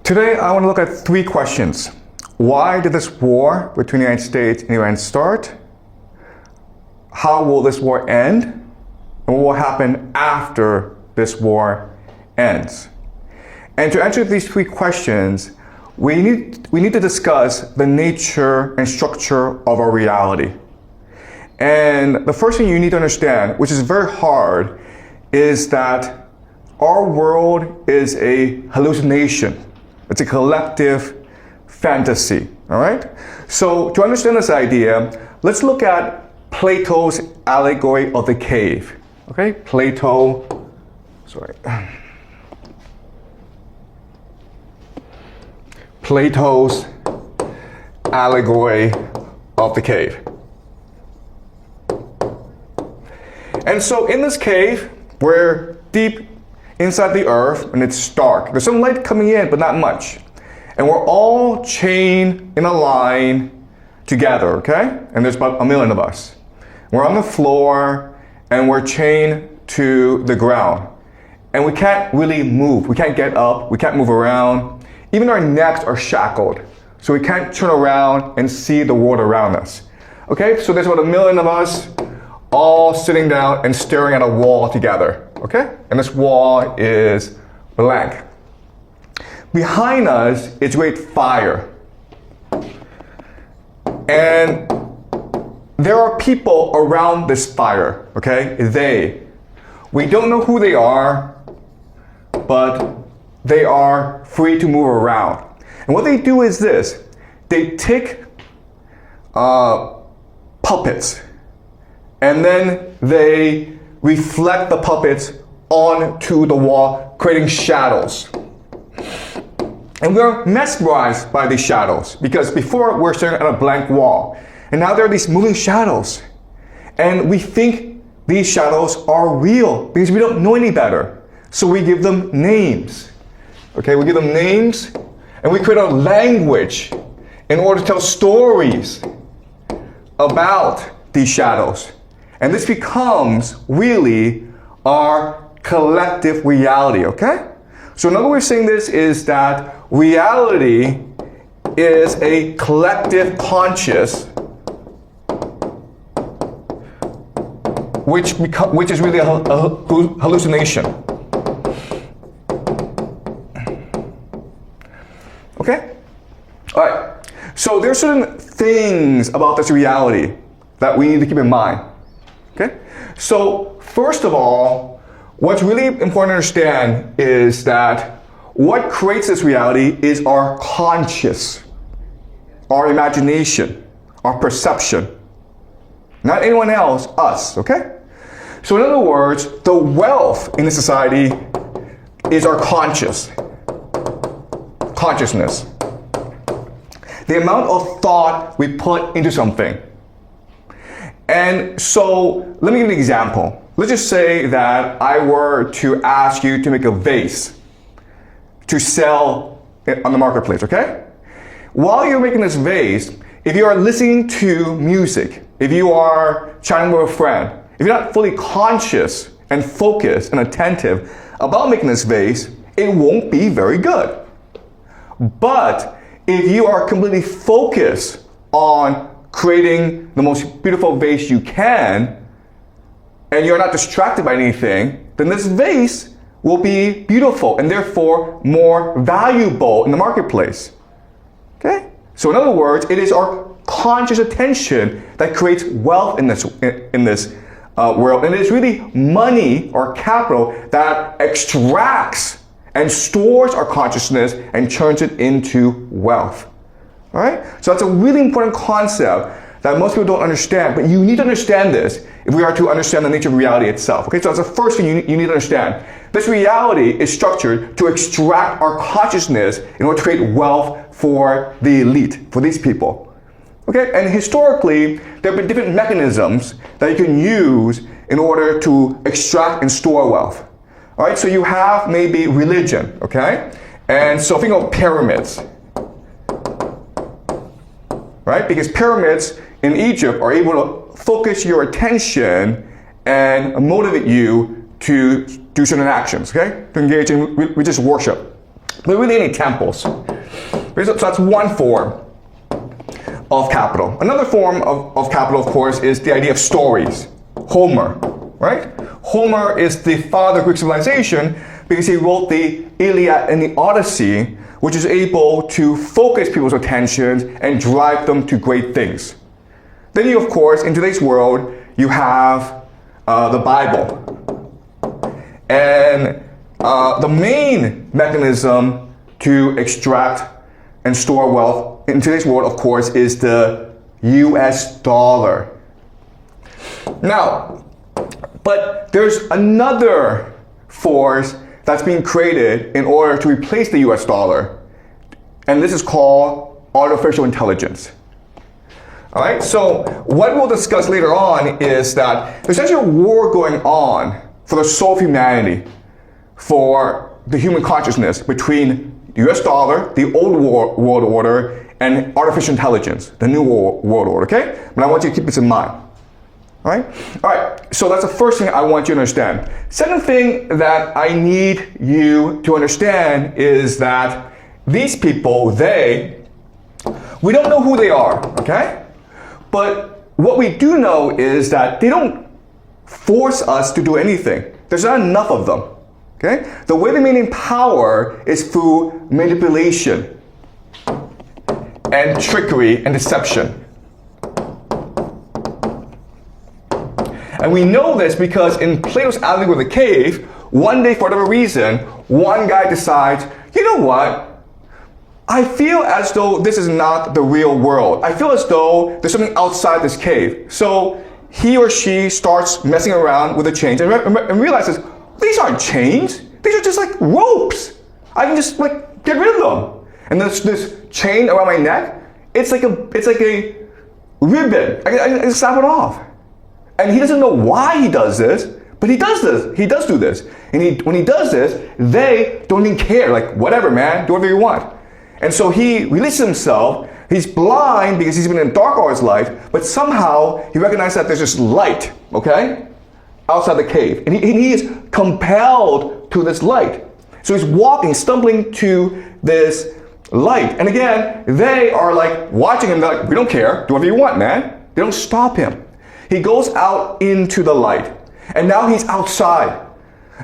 Today, I want to look at three questions. Why did this war between the United States and Iran start? How will this war end? And what will happen after this war ends? And to answer these three questions, we need to discuss the nature and structure of our reality. And the first thing you need to understand, which is very hard, is that our world is a hallucination. It's a collective fantasy, all right? So to understand this idea, let's look at Plato's allegory of the cave, okay? Plato's allegory of the cave. And so in this cave, we're deep inside the earth and it's dark. There's some light coming in, but not much. And we're all chained in a line together, okay? And there's about 1 million of us. We're on the floor and we're chained to the ground. And we can't really move. We can't get up. We can't move around. Even our necks are shackled. So we can't turn around and see the world around us. Okay, so there's about 1 million of us all sitting down and staring at a wall together. Okay? And this wall is blank. Behind us is great fire. And there are people around this fire, okay? We don't know who they are, but they are free to move around. And what they do is this. They take puppets, and then they reflect the puppets onto the wall, creating shadows. And we're mesmerized by these shadows because before we're staring at a blank wall. And now there are these moving shadows. And we think these shadows are real because we don't know any better. So we give them names. Okay, we give them names and we create a language in order to tell stories about these shadows. And this becomes really our collective reality, okay? So another way of saying this is that reality is a collective conscious which is really a hallucination. Okay? All right. So there are certain things about this reality that we need to keep in mind. Okay? So first of all, what's really important to understand is that what creates this reality is our conscious, our imagination, our perception. Not anyone else, us, okay? So in other words, the wealth in the society is our consciousness. The amount of thought we put into something. And so let me give you an example. Let's just say that I were to ask you to make a vase to sell on the marketplace, okay? While you're making this vase, if you are listening to music, if you are chatting with a friend, if you're not fully conscious and focused and attentive about making this vase, it won't be very good. But if you are completely focused on creating the most beautiful vase you can, and you're not distracted by anything, then this vase will be beautiful and therefore more valuable in the marketplace. Okay? So in other words, it is our conscious attention that creates wealth in this world. And it is really money or capital that extracts and stores our consciousness and turns it into wealth. All right? So that's a really important concept that most people don't understand, but you need to understand this if we are to understand the nature of reality itself. Okay, so that's the first thing you need to understand. This reality is structured to extract our consciousness in order to create wealth for the elite, for these people. Okay, and historically, there have been different mechanisms that you can use in order to extract and store wealth. All right, so you have maybe religion, okay? And so think of pyramids, right? Because pyramids in Egypt are able to focus your attention and motivate you to do certain actions, okay? To engage in religious worship. but really any temples. So that's one form of capital. Another form of capital, of course, is the idea of stories. Homer, right? Homer is the father of Greek civilization because he wrote the Iliad and the Odyssey, which is able to focus people's attention and drive them to great things. Then you, of course, in today's world, you have the Bible. And the main mechanism to extract and store wealth in today's world, of course, is the US dollar. Now, but there's another force that's being created in order to replace the US dollar, and this is called artificial intelligence. All right, so what we'll discuss later on is that there's actually a war going on for the soul of humanity, for the human consciousness between the US dollar, the old world order, and artificial intelligence, the new world order, okay? But I want you to keep this in mind. All right, so that's the first thing I want you to understand. Second thing that I need you to understand is that these people, we don't know who they are, okay? But what we do know is that they don't force us to do anything. There's not enough of them, okay? The way they maintain power is through manipulation and trickery and deception. And we know this because in Plato's allegory of the cave, one day, for whatever reason, one guy decides, you know what? I feel as though this is not the real world. I feel as though there's something outside this cave. So he or she starts messing around with the chains and realizes, these aren't chains. These are just like ropes. I can just like get rid of them. And this chain around my neck, it's like a ribbon. I can snap it off. And he doesn't know why he does this, but he does this. He does do this. And when he does this, they don't even care. Like, whatever, man, do whatever you want. And so he releases himself. He's blind because he's been in the dark all his life, but somehow he recognizes that there's this light, okay, outside the cave. And he is compelled to this light. So he's walking, stumbling to this light. And again, they are like watching him. They're like, we don't care. Do whatever you want, man. They don't stop him. He goes out into the light. And now he's outside.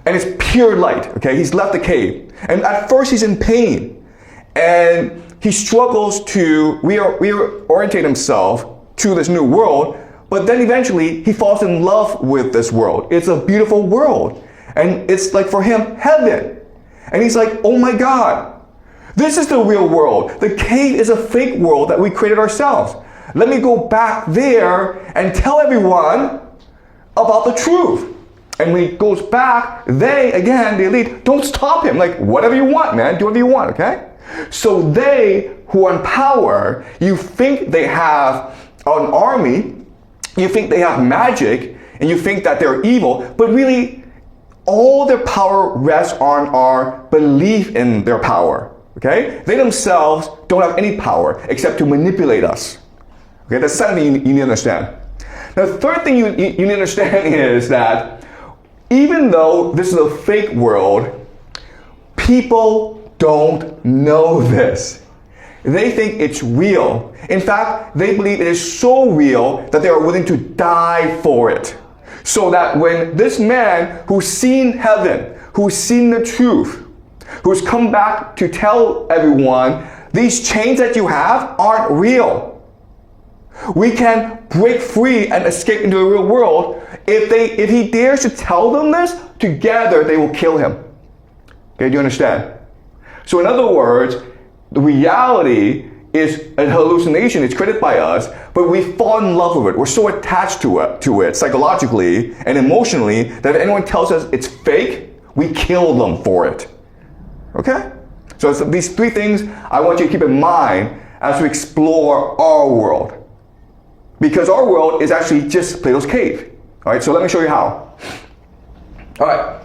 And it's pure light, okay? He's left the cave. And at first he's in pain. And he struggles to reorientate himself to this new world, but then eventually he falls in love with this world. It's a beautiful world. And it's like for him, heaven. And he's like, oh my God, this is the real world. The cave is a fake world that we created ourselves. Let me go back there and tell everyone about the truth. And when he goes back, the elite, don't stop him. Like, whatever you want, man, do whatever you want, okay? So they who are in power, you think they have an army, you think they have magic, and you think that they're evil, but really all their power rests on our belief in their power, okay? They themselves don't have any power except to manipulate us. Okay, that's the second thing you need to understand. Now, the third thing you need to understand is that even though this is a fake world, people don't know this. They think it's real. In fact, they believe it is so real that they are willing to die for it. So that when this man who's seen heaven, who's seen the truth, who's come back to tell everyone, these chains that you have aren't real. We can break free and escape into the real world. If he dares to tell them this, together they will kill him. Okay, do you understand? So in other words, the reality is a hallucination. It's created by us, but we fall in love with it. We're so attached to it psychologically and emotionally that if anyone tells us it's fake, we kill them for it. Okay? So it's these three things I want you to keep in mind as we explore our world. Because our world is actually just Plato's cave. All right, so let me show you how. All right.